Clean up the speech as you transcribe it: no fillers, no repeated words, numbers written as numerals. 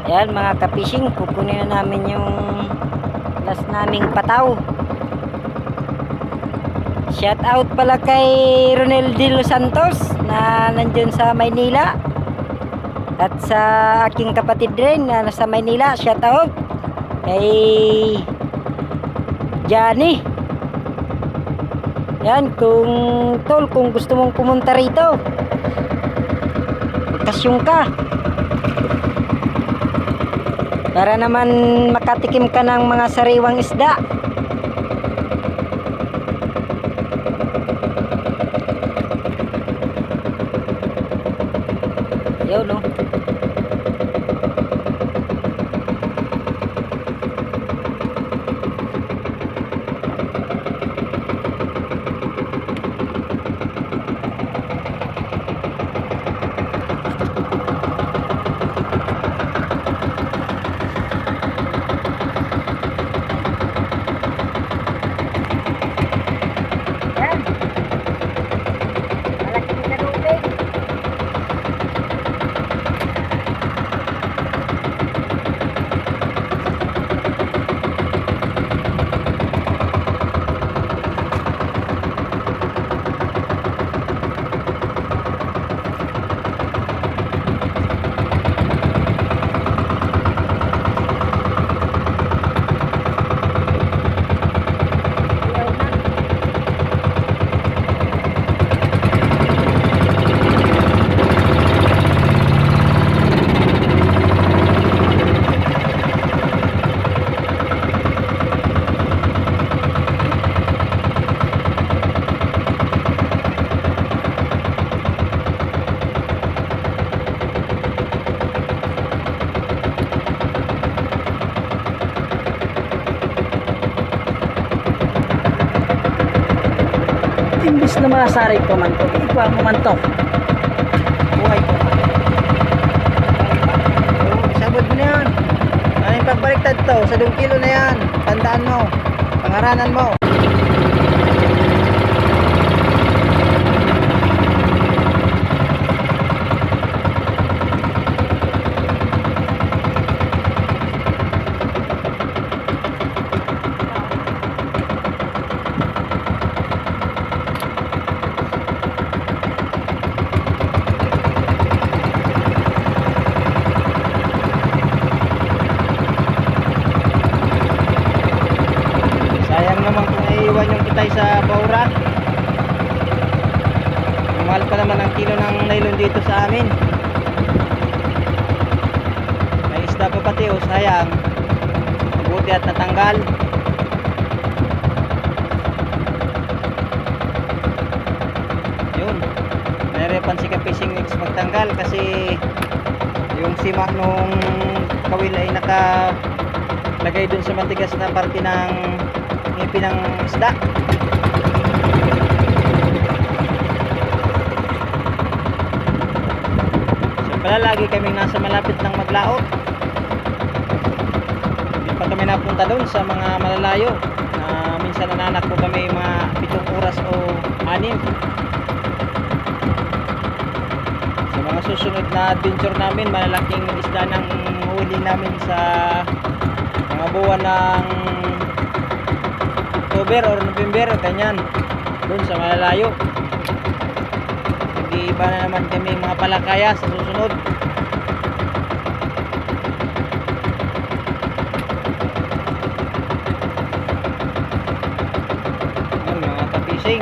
Yan mga ka-fishing, kukunin na namin yung last naming pataw. Shout out pala kay Ronel De Los Santos na nandun sa Maynila. At sa aking kapatid rin na nasa Maynila, shout out kay Johnny. Yan, kung gusto mong pumunta rito, magkasyon ka para naman makatikim ka ng mga sariwang isda. Yun, no? Imbis na masaray ko man to, ikuha mo man to. Buhay ko. Sabot mo na yan. Ano yung pagbaliktad to? Sa 2 kilo na yan. Tandaan mo. Pangaranan mo. Iwan yung kitay sa baura. Mahal pa naman ang kilo ng nylon dito sa amin. May isda pa pati, oh, sayang. Mabuti at natanggal. Yun, naripan si Ka-Fishing Mix magtanggal kasi yung sima nung kawil ay nakalagay dun sa matigas na parte ng ngipin ng isda. So pala lagi kaming nasa malapit ng maglaot. Hindi pa kami napunta doon sa mga malalayo na minsan nananak po kami mga 7 oras o 6. Sa mga susunod na adventure namin, malalaking isda ng huli namin sa mga buwan ng October or November, ganyan, doon sa malalayo. Hindi iba na naman kami mga palakaya sa susunod. Mga ka-fishing,